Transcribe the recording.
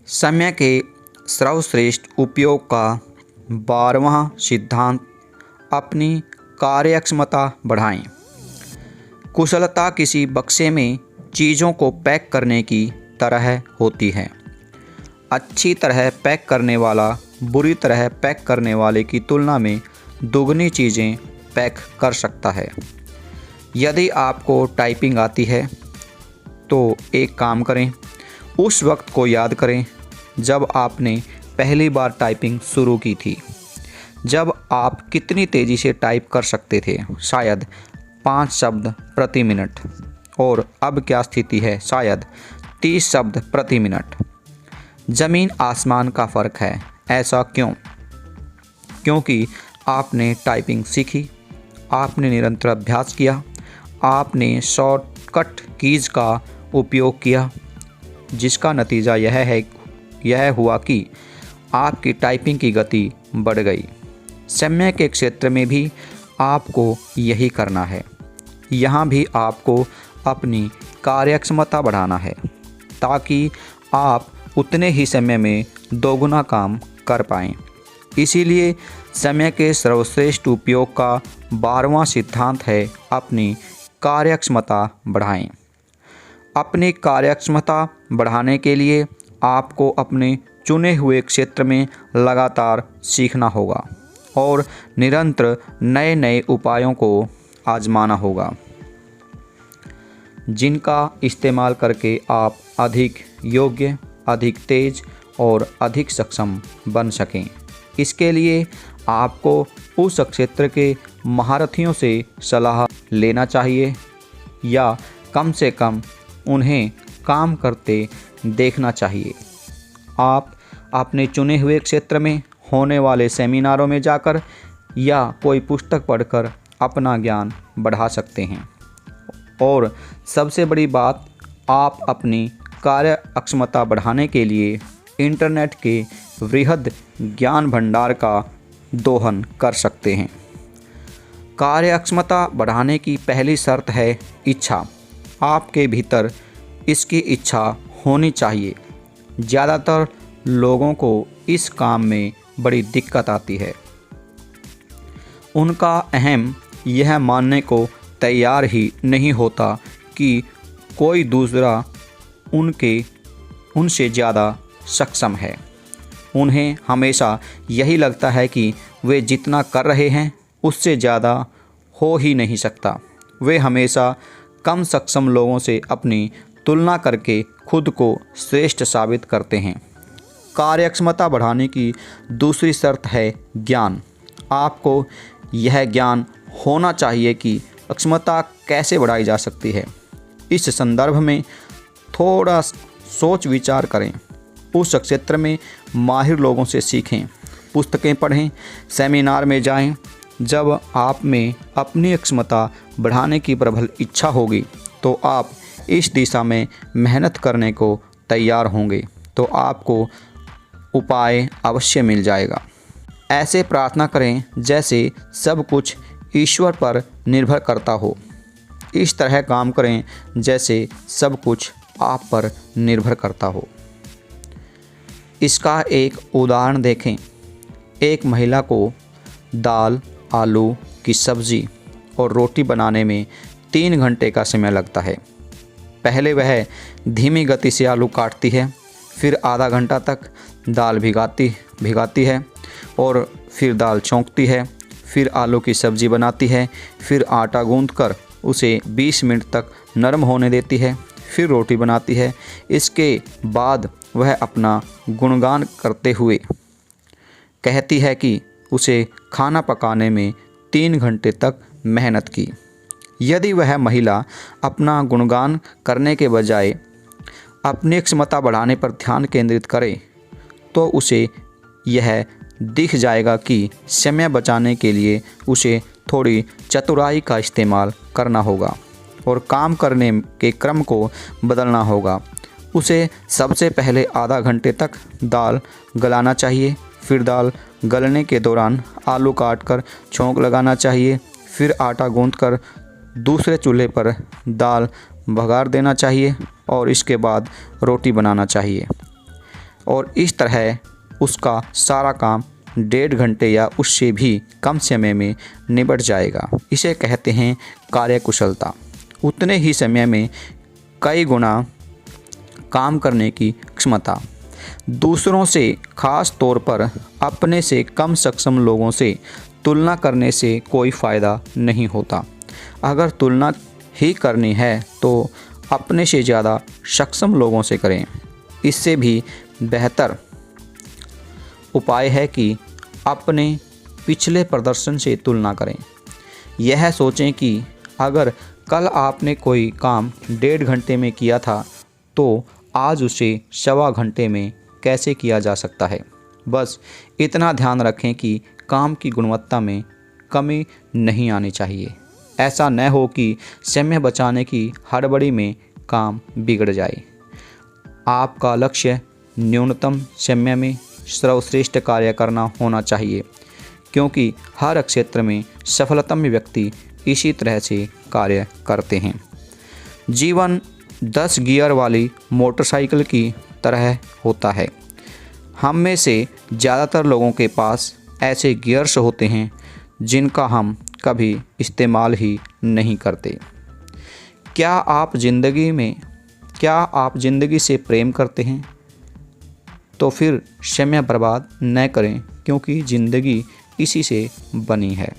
समय के सर्वश्रेष्ठ उपयोग का 12वां सिद्धांत अपनी कार्यक्षमता बढ़ाएं। कुशलता किसी बक्से में चीज़ों को पैक करने की तरह होती है। अच्छी तरह पैक करने वाला बुरी तरह पैक करने वाले की तुलना में दोगुनी चीज़ें पैक कर सकता है। यदि आपको टाइपिंग आती है तो एक काम करें, उस वक्त को याद करें जब आपने पहली बार टाइपिंग शुरू की थी। जब आप कितनी तेज़ी से टाइप कर सकते थे, शायद 5 शब्द प्रति मिनट, और अब क्या स्थिति है, शायद 30 शब्द प्रति मिनट। ज़मीन आसमान का फ़र्क है। ऐसा क्यों? क्योंकि आपने टाइपिंग सीखी, आपने निरंतर अभ्यास किया, आपने शॉर्टकट कीज़ का उपयोग किया, जिसका नतीजा यह हुआ कि आपकी टाइपिंग की गति बढ़ गई। समय के क्षेत्र में भी आपको यही करना है। यहाँ भी आपको अपनी कार्यक्षमता बढ़ाना है ताकि आप उतने ही समय में दोगुना काम कर पाएँ। इसीलिए समय के सर्वश्रेष्ठ उपयोग का 12वां सिद्धांत है अपनी कार्यक्षमता बढ़ाएं। अपनी कार्यक्षमता बढ़ाने के लिए आपको अपने चुने हुए क्षेत्र में लगातार सीखना होगा और निरंतर नए नए उपायों को आजमाना होगा, जिनका इस्तेमाल करके आप अधिक योग्य, अधिक तेज और अधिक सक्षम बन सकें। इसके लिए आपको उस क्षेत्र के महारथियों से सलाह लेना चाहिए या कम से कम उन्हें काम करते देखना चाहिए। आप अपने चुने हुए क्षेत्र में होने वाले सेमिनारों में जाकर या कोई पुस्तक पढ़कर अपना ज्ञान बढ़ा सकते हैं। और सबसे बड़ी बात, आप अपनी कार्यक्षमता बढ़ाने के लिए इंटरनेट के वृहद ज्ञान भंडार का दोहन कर सकते हैं। कार्यक्षमता बढ़ाने की पहली शर्त है इच्छा। आपके भीतर इसकी इच्छा होनी चाहिए। ज़्यादातर लोगों को इस काम में बड़ी दिक्कत आती है। उनका अहम यह मानने को तैयार ही नहीं होता कि कोई दूसरा उनसे ज़्यादा सक्षम है। उन्हें हमेशा यही लगता है कि वे जितना कर रहे हैं उससे ज़्यादा हो ही नहीं सकता। वे हमेशा कम सक्षम लोगों से अपनी तुलना करके खुद को श्रेष्ठ साबित करते हैं। कार्यक्षमता बढ़ाने की दूसरी शर्त है ज्ञान। आपको यह ज्ञान होना चाहिए कि क्षमता कैसे बढ़ाई जा सकती है। इस संदर्भ में थोड़ा सोच विचार करें। उस क्षेत्र में माहिर लोगों से सीखें, पुस्तकें पढ़ें, सेमिनार में जाएं। जब आप में अपनी क्षमता बढ़ाने की प्रबल इच्छा होगी तो आप इस दिशा में मेहनत करने को तैयार होंगे तो आपको उपाय अवश्य मिल जाएगा। ऐसे प्रार्थना करें जैसे सब कुछ ईश्वर पर निर्भर करता हो। इस तरह काम करें जैसे सब कुछ आप पर निर्भर करता हो। इसका एक उदाहरण देखें। एक महिला को दाल, आलू की सब्ज़ी और रोटी बनाने में 3 घंटे का समय लगता है। पहले वह धीमी गति से आलू काटती है, फिर आधा घंटा तक दाल भिगाती है और फिर दाल छौंकती है, फिर आलू की सब्ज़ी बनाती है, फिर आटा गूंथकर उसे 20 मिनट तक नरम होने देती है, फिर रोटी बनाती है। इसके बाद वह अपना गुणगान करते हुए कहती है कि उसे खाना पकाने में 3 घंटे तक मेहनत की। यदि वह महिला अपना गुणगान करने के बजाय अपनी क्षमता बढ़ाने पर ध्यान केंद्रित करे तो उसे यह दिख जाएगा कि समय बचाने के लिए उसे थोड़ी चतुराई का इस्तेमाल करना होगा और काम करने के क्रम को बदलना होगा। उसे सबसे पहले आधा घंटे तक दाल गलाना चाहिए, फिर दाल गलने के दौरान आलू काटकर छौंक लगाना चाहिए, फिर आटा गूंथकर दूसरे चूल्हे पर दाल बघार देना चाहिए और इसके बाद रोटी बनाना चाहिए। और इस तरह उसका सारा काम 1.5 घंटे या उससे भी कम समय में निबट जाएगा। इसे कहते हैं कार्यकुशलता। उतने ही समय में कई गुना काम करने की क्षमता। दूसरों से, खास तौर पर अपने से कम सक्षम लोगों से तुलना करने से कोई फ़ायदा नहीं होता। अगर तुलना ही करनी है तो अपने से ज़्यादा सक्षम लोगों से करें। इससे भी बेहतर उपाय है कि अपने पिछले प्रदर्शन से तुलना करें। यह सोचें कि अगर कल आपने कोई काम 1.5 घंटे में किया था तो आज उसे 1.25 घंटे में कैसे किया जा सकता है। बस इतना ध्यान रखें कि काम की गुणवत्ता में कमी नहीं आनी चाहिए। ऐसा न हो कि समय बचाने की हड़बड़ी में काम बिगड़ जाए। आपका लक्ष्य न्यूनतम समय में सर्वश्रेष्ठ कार्य करना होना चाहिए, क्योंकि हर क्षेत्र में सफलतम व्यक्ति इसी तरह से कार्य करते हैं। जीवन 10 गियर वाली मोटरसाइकिल की तरह होता है। हम में से ज़्यादातर लोगों के पास ऐसे गियर्स होते हैं जिनका हम कभी इस्तेमाल ही नहीं करते। क्या आप ज़िंदगी से प्रेम करते हैं? तो फिर समय बर्बाद न करें, क्योंकि ज़िंदगी इसी से बनी है।